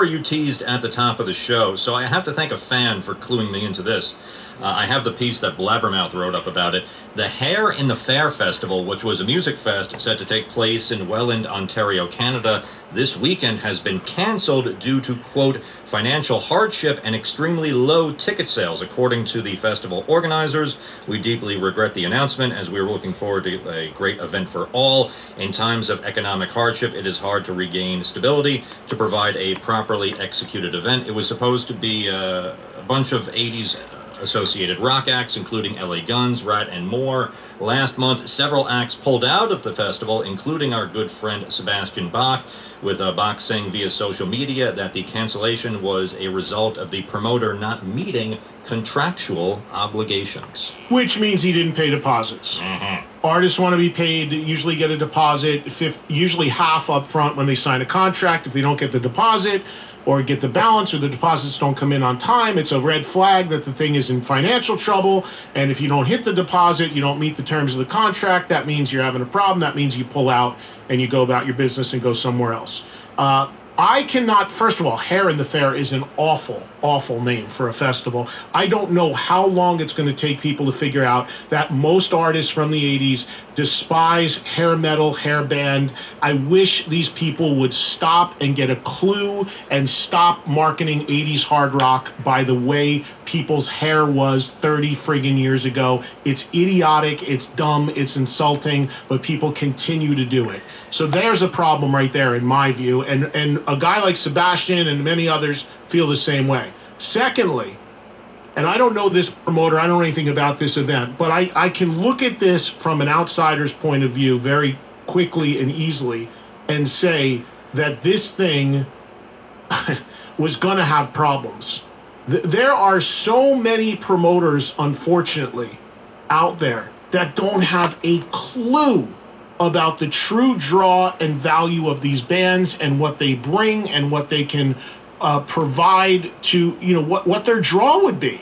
You teased at the top of the show, so I have to thank a fan for cluing me into this. I have the piece that Blabbermouth wrote up about it. The Hair in the Fair Festival, which was a music fest set to take place in Welland, Ontario, Canada, this weekend has been cancelled due to, quote, financial hardship and extremely low ticket sales, according to the festival organizers. We deeply regret the announcement, as we are looking forward to a great event for all. In times of economic hardship, it is hard to regain stability to provide a properly executed event. It was supposed to be a bunch of 80s associated rock acts, including LA Guns, Rat, and more. Last month, several acts pulled out of the festival, including our good friend Sebastian Bach, with Bach saying via social media that the cancellation was a result of the promoter not meeting contractual obligations. Which means he didn't pay deposits. Artists want to be paid, usually get a deposit, usually half up front when they sign a contract. If they don't get the deposit or get the balance, or the deposits don't come in on time, it's a red flag that the thing is in financial trouble. And if you don't hit the deposit, you don't meet the terms of the contract, that means you're having a problem. That means you pull out and you go about your business and go somewhere else. I cannot, first of all, Hair in the Fair is an awful, awful name for a festival. I don't know how long it's going to take people to figure out that most artists from the 80s despise hair metal, hair band. I wish these people would stop and get a clue and stop marketing 80s hard rock by the way people's hair was 30 friggin' years ago. It's idiotic, it's dumb, it's insulting, but people continue to do it. So there's a problem right there in my view, and a guy like Sebastian and many others feel the same way. Secondly, and I don't know this promoter, I don't know anything about this event, but I can look at this from an outsider's point of view very quickly and easily and say that this thing was going to have problems. There are so many promoters, unfortunately, out there that don't have a clue about the true draw and value of these bands and what they bring and what they can provide to, you know, what their draw would be.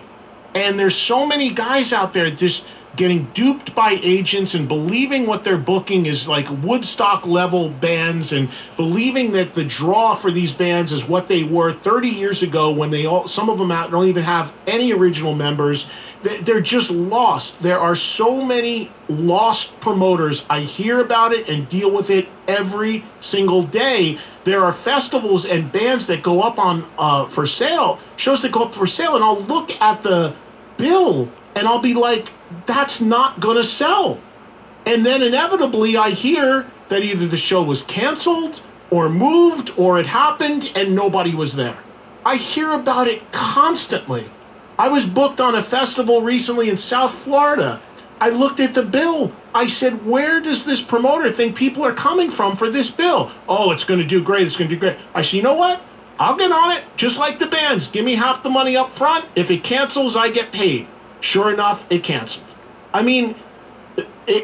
And there's so many guys out there just getting duped by agents and believing what they're booking is like Woodstock level bands, and believing that the draw for these bands is what they were 30 years ago, when some of them don't even have any original members. They're just lost. There are so many lost promoters. I hear about it and deal with it every single day. There are festivals and bands that go up on for sale, shows that go up for sale, and I'll look at the bill and I'll be like, that's not going to sell. And then inevitably I hear that either the show was canceled or moved or it happened and nobody was there. I hear about it constantly. I was booked on a festival recently in South Florida. I looked at the bill. I said, where does this promoter think people are coming from for this bill? Oh, it's going to do great. It's going to do great. I said, you know what? I'll get on it, just like the bands. Give me half the money up front. If it cancels, I get paid. Sure enough, it canceled. I mean,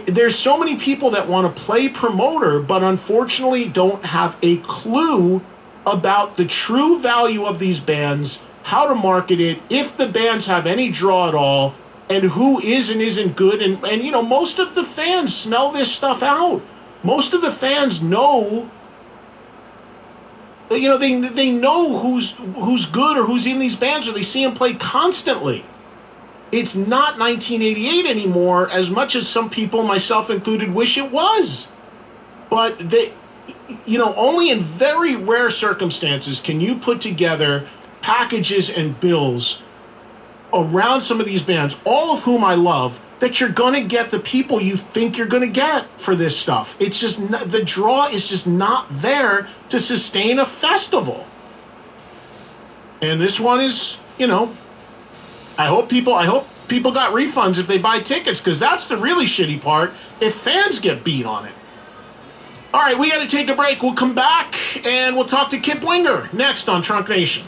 there's so many people that want to play promoter, but unfortunately don't have a clue about the true value of these bands, how to market it, if the bands have any draw at all, and who is and isn't good. And you know, most of the fans smell this stuff out. Most of the fans know, you know, they know who's good or who's in these bands, or they see them play constantly. It's not 1988 anymore, as much as some people, myself included, wish it was. But only in very rare circumstances can you put together packages and bills around some of these bands, all of whom I love, that you're going to get the people you think you're going to get for this stuff. It's just the draw is just not there to sustain a festival. And this one is, you know, I hope people got refunds if they buy tickets, because that's the really shitty part, if fans get beat on it. All right, we got to take a break. We'll come back and we'll talk to Kip Winger next on Trunk Nation.